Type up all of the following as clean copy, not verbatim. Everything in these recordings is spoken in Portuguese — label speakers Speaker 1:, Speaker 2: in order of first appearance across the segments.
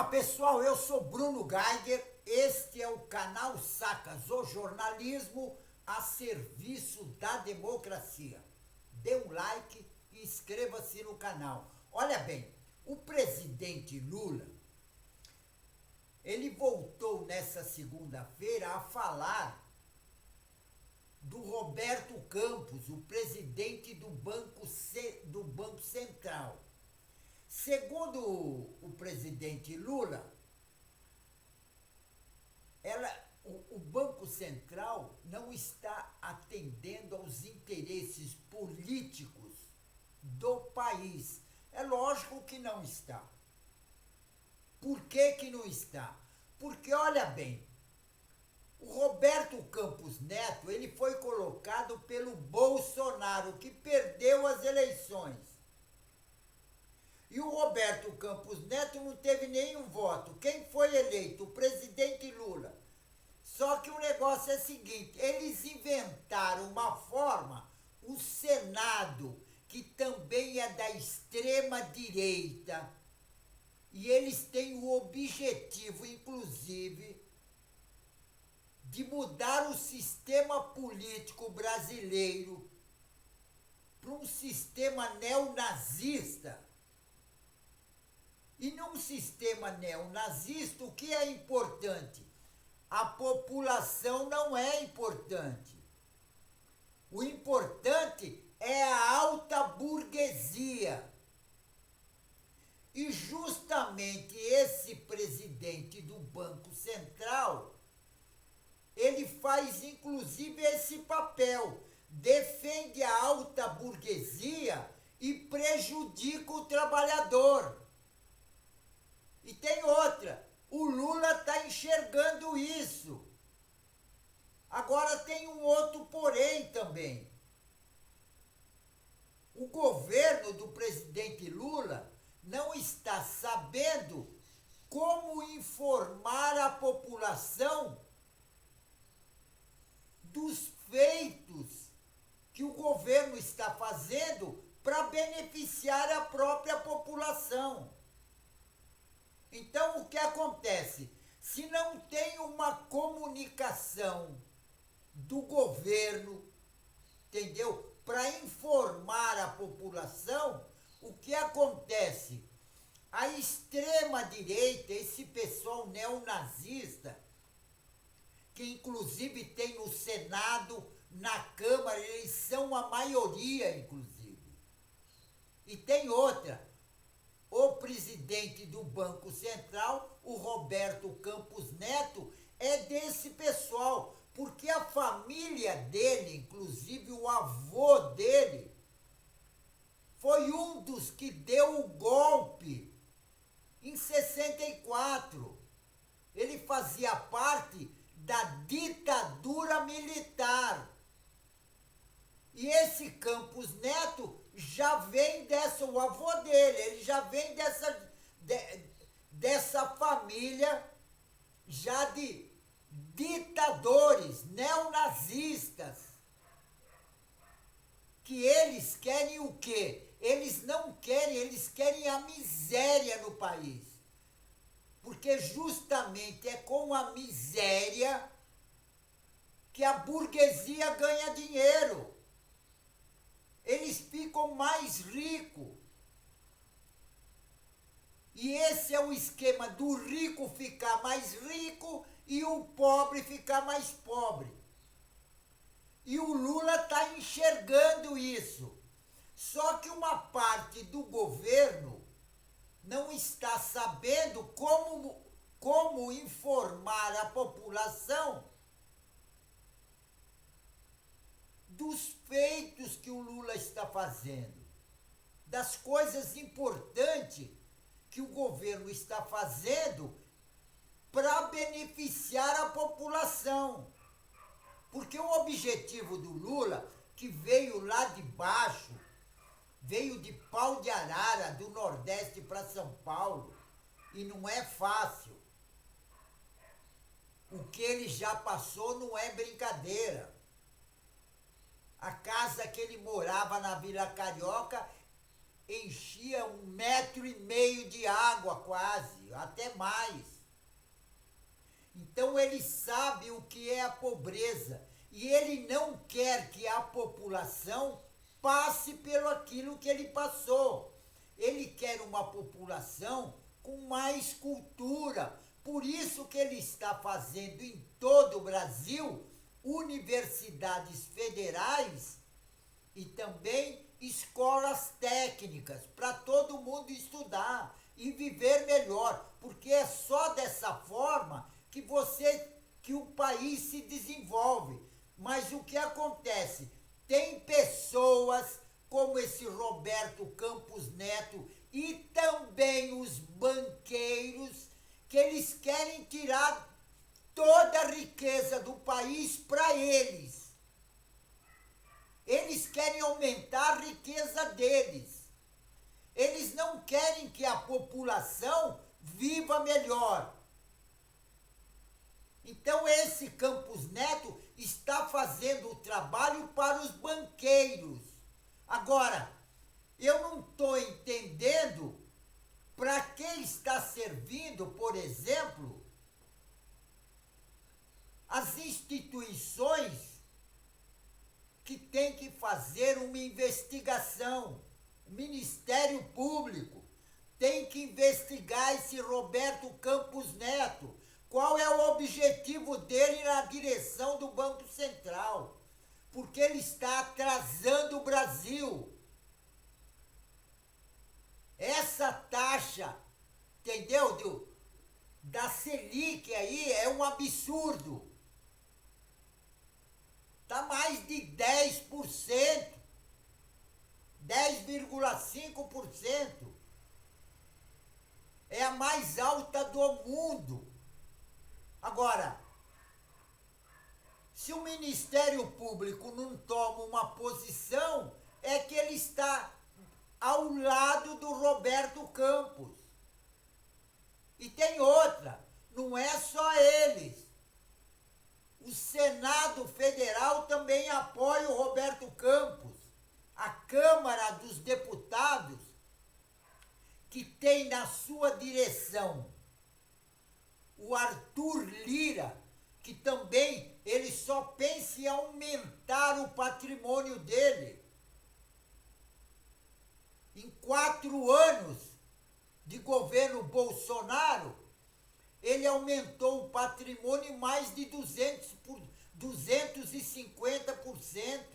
Speaker 1: Olá pessoal, eu sou Bruno Geiger, este é o canal Sacas, o jornalismo a serviço da democracia. Dê um like e inscreva-se no canal. Olha bem, o presidente Lula, ele voltou nessa segunda-feira a falar do Roberto Campos, o presidente do Banco Central. Segundo o presidente Lula, o Banco Central não está atendendo aos interesses políticos do país. É lógico que não está. Por que não está? Porque, olha bem, o Roberto Campos Neto, ele foi colocado pelo Bolsonaro, que perdeu as eleições. E o Roberto Campos Neto não teve nenhum voto. Quem foi eleito? O presidente Lula. Só que o negócio é o seguinte, eles inventaram uma forma, o Senado, que também é da extrema-direita, e eles têm o objetivo, inclusive, de mudar o sistema político brasileiro para um sistema neonazista. E num sistema neonazista, o que é importante? A população não é importante. O importante é a alta burguesia. E justamente esse presidente do Banco Central, ele faz inclusive esse papel, defende a alta burguesia e prejudica o trabalhador. E tem outra, o Lula está enxergando isso. Agora tem um outro porém também. O governo do presidente Lula não está sabendo como informar a população dos feitos que o governo está fazendo para beneficiar a própria população. Então, o que acontece? Se não tem uma comunicação do governo, entendeu? Para informar a população, o que acontece? A extrema-direita, esse pessoal neonazista, que inclusive tem no Senado, na Câmara, eles são a maioria, inclusive. E tem outra. O presidente do Banco Central, o Roberto Campos Neto, é desse pessoal, porque a família dele, inclusive o avô dele, foi um dos que deu o golpe em 64. Ele fazia parte da ditadura militar. E esse Campos Neto já vem o avô dele, ele já vem dessa família já de ditadores, neonazistas, que eles querem o quê? Eles não querem, eles querem a miséria no país. Porque justamente é com a miséria que a burguesia ganha dinheiro. Eles ficam mais ricos. E esse é o esquema do rico ficar mais rico e o pobre ficar mais pobre. E o Lula está enxergando isso. Só que uma parte do governo não está sabendo como informar a população dos feitos que o Lula está fazendo, das coisas importantes que o governo está fazendo para beneficiar a população. Porque o objetivo do Lula, que veio lá de baixo, veio de Pau de Arara, do Nordeste para São Paulo, e não é fácil. O que ele já passou não é brincadeira. A casa que ele morava na Vila Carioca enchia 1,5 metros de água quase, até mais. Então ele sabe o que é a pobreza e ele não quer que a população passe pelo aquilo que ele passou. Ele quer uma população com mais cultura. Por isso que ele está fazendo em todo o Brasil universidades federais e também escolas técnicas para todo mundo estudar e viver melhor, porque é só dessa forma que o país se desenvolve. Mas o que acontece? Tem pessoas como esse Roberto Campos Neto e também os banqueiros que eles querem tirar toda a riqueza do país para eles. Eles querem aumentar a riqueza deles. Eles não querem que a população viva melhor. Então esse Campos Neto está fazendo o trabalho para os banqueiros. Agora, eu não estou entendendo para que está servindo, por exemplo, as instituições que têm que fazer uma investigação. O Ministério Público tem que investigar esse Roberto Campos Neto. Qual é o objetivo dele na direção do Banco Central? Porque ele está atrasando o Brasil. Essa taxa, entendeu? Da Selic aí é um absurdo. Está mais de 10%, 10,5%. É a mais alta do mundo. Agora, se o Ministério Público não toma uma posição, é que ele está ao lado do Roberto Campos. E tem outra, não é só eles. O Senado Federal também apoia o Roberto Campos. A Câmara dos Deputados, que tem na sua direção o Arthur Lira, que também ele só pensa em aumentar o patrimônio dele. Em 4 anos de governo Bolsonaro, ele aumentou o patrimônio em mais de 250%.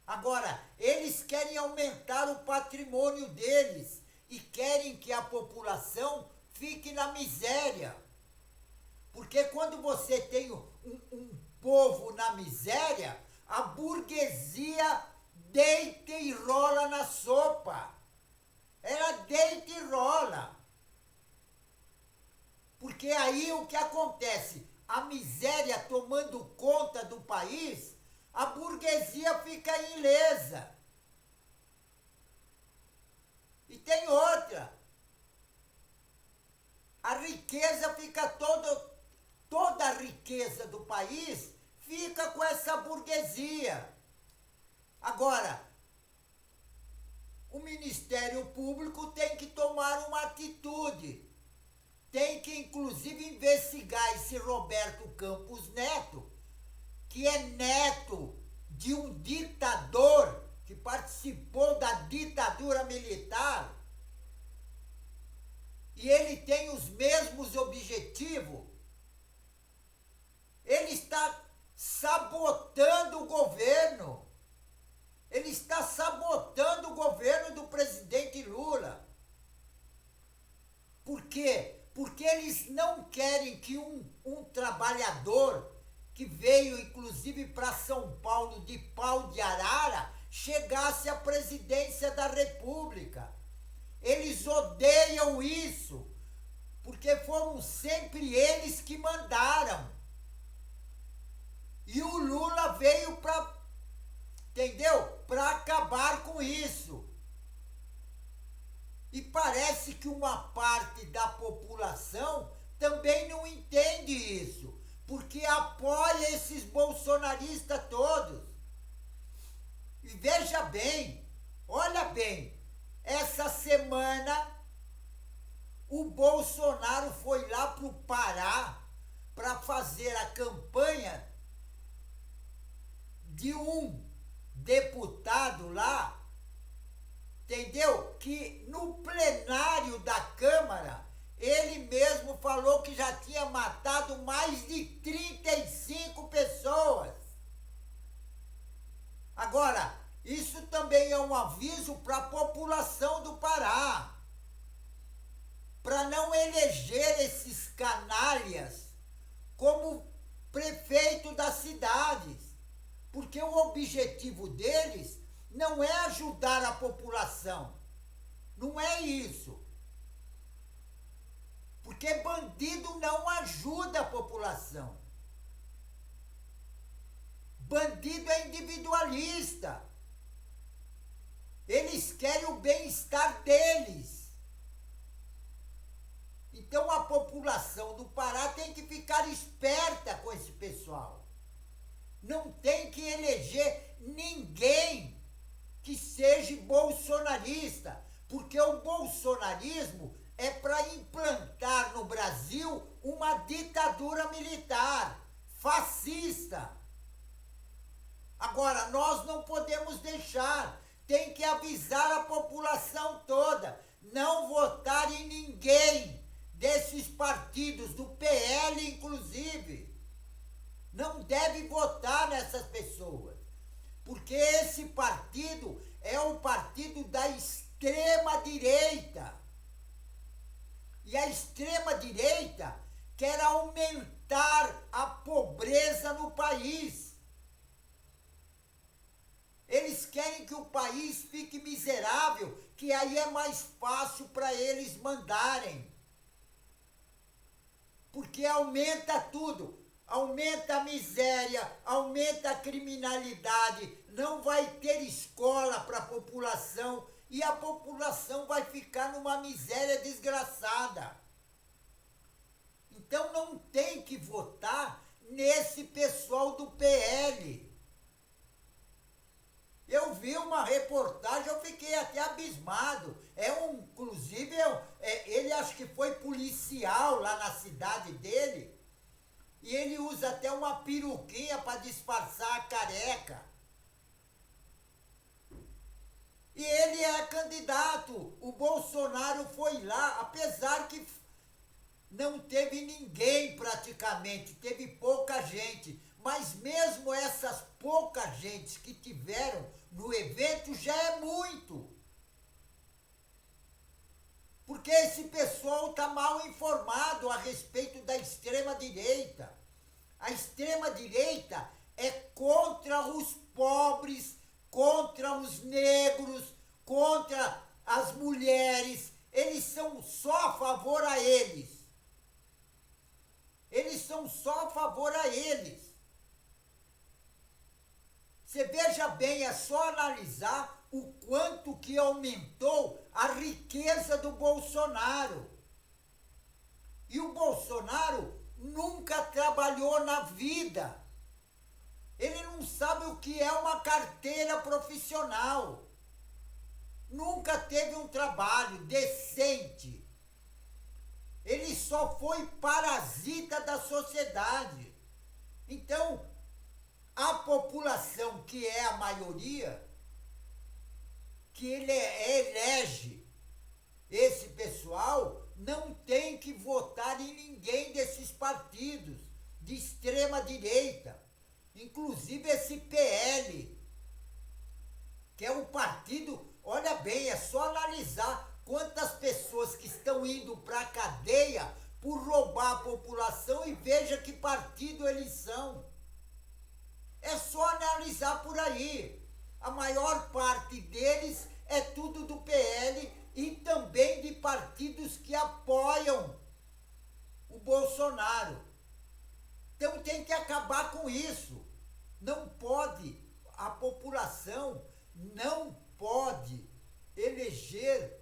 Speaker 1: Agora, eles querem aumentar o patrimônio deles e querem que a população fique na miséria. Porque quando você tem um povo na miséria, a burguesia deita e rola na sopa. Ela deita e rola. Porque aí o que acontece? A miséria tomando conta do país, a burguesia fica ilesa. E tem outra. A riqueza fica toda a riqueza do país fica com essa burguesia. Agora, o Ministério Público tem que tomar uma atitude. Tem que, inclusive, investigar esse Roberto Campos Neto, que é neto de um ditador que participou da ditadura militar. E ele tem os mesmos objetivos. Ele está sabotando o governo. Ele está sabotando o governo do presidente Lula. Por quê? Porque eles não querem que um trabalhador que veio, inclusive, para São Paulo de pau de arara, chegasse à presidência da República. Eles odeiam isso, porque foram sempre eles que mandaram. E o Lula veio para, entendeu? Para acabar com isso. E parece que uma parte da população também não entende isso, porque apoia esses bolsonaristas todos. E veja bem, olha bem, Essa semana, o Bolsonaro foi lá para o Pará para fazer a campanha de um deputado lá, entendeu? Que no plenário da Câmara, ele mesmo falou que já tinha matado mais de 35 pessoas. Agora, isso também é um aviso para a população do Pará, para não eleger esses canalhas como prefeito das cidades, porque o objetivo deles não é ajudar a população, não é isso. Porque bandido não ajuda a população. Bandido é individualista. Eles querem o bem-estar deles. Então a população do Pará tem que ficar esperta com esse pessoal. Não tem que eleger ninguém que seja bolsonarista, porque o bolsonarismo é para implantar no Brasil uma ditadura militar, fascista. Agora, nós não podemos deixar, tem que avisar a população toda, não votar em ninguém desses partidos, do PL inclusive. Não deve votar nessas pessoas, porque esse partido é o partido da extrema-direita. E a extrema-direita quer aumentar a pobreza no país. Eles querem que o país fique miserável, que aí é mais fácil para eles mandarem. Porque aumenta tudo. Aumenta a miséria, aumenta a criminalidade, não vai ter escola para a população e a população vai ficar numa miséria desgraçada. Então não tem que votar nesse pessoal do PL. Eu vi uma reportagem, eu fiquei até abismado. Inclusive, ele acho que foi policial lá na cidade dele. E ele usa até uma peruquinha para disfarçar a careca. E ele é candidato. O Bolsonaro foi lá, apesar que não teve ninguém praticamente, teve pouca gente. Mas mesmo essas poucas gentes que tiveram no evento já é muito. Porque esse pessoal está mal informado a respeito da extrema-direita. A extrema-direita é contra os pobres, contra os negros, contra as mulheres. Eles são só a favor a eles. Eles são só a favor a eles. Você veja bem, é só analisar o quanto que aumentou a riqueza do Bolsonaro. E o Bolsonaro nunca trabalhou na vida. Ele não sabe o que é uma carteira profissional. Nunca teve um trabalho decente. Ele só foi parasita da sociedade. Então, a população, que é a maioria, que ele elege esse pessoal, não tem que votar em ninguém desses partidos de extrema-direita, inclusive esse PL, que é um partido, olha bem, é só analisar quantas pessoas que estão indo para a cadeia por roubar a população e veja que partido eles são. É só analisar por aí. A maior parte deles é tudo do PL e também de partidos que apoiam o Bolsonaro. Então tem que acabar com isso. Não pode, a população não pode eleger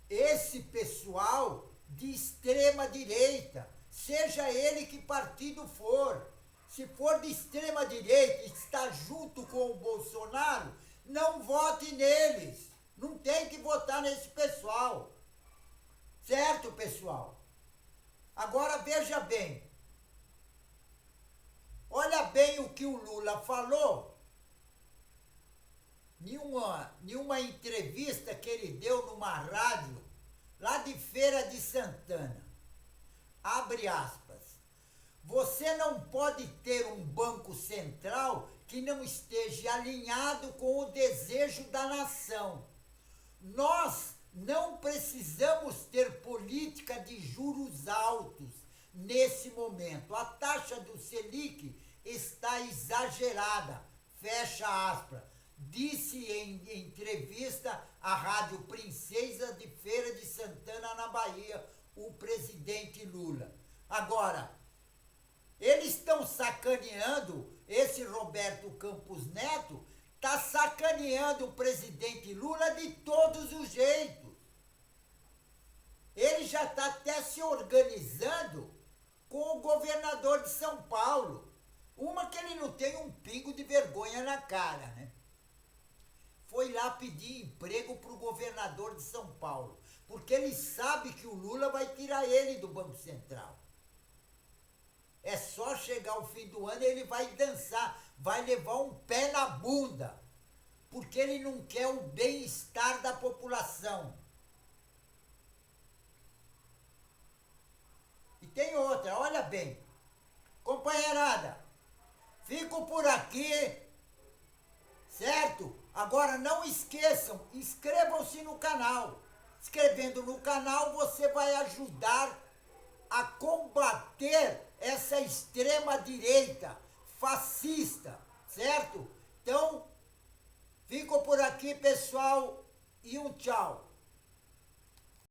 Speaker 1: esse pessoal de extrema direita, seja ele que partido for. Se for de extrema direita e está junto com o Bolsonaro, não vote neles. Não tem que votar nesse pessoal. Certo, pessoal? Agora veja bem. Olha bem o que o Lula falou em uma entrevista que ele deu numa rádio lá de Feira de Santana. Abre aspas. Você não pode ter um banco central que não esteja alinhado com o desejo da nação. Nós não precisamos ter política de juros altos nesse momento. A taxa do Selic está exagerada, fecha aspas, disse em entrevista à Rádio Princesa de Feira de Santana, na Bahia, o presidente Lula. Agora, eles estão sacaneando, esse Roberto Campos Neto está sacaneando o presidente Lula de todos os jeitos. Ele já está até se organizando com o governador de São Paulo. Uma que ele não tem um pingo de vergonha na cara, né? Foi lá pedir emprego para o governador de São Paulo, porque ele sabe que o Lula vai tirar ele do Banco Central. É só chegar ao fim do ano e ele vai dançar, vai levar um pé na bunda, porque ele não quer o bem-estar da população. E tem outra, olha bem, companheirada, fico por aqui, certo? Agora não esqueçam, inscrevam-se no canal. Inscrevendo no canal você vai ajudar a combater essa extrema-direita fascista, certo? Então, fico por aqui, pessoal, e um tchau.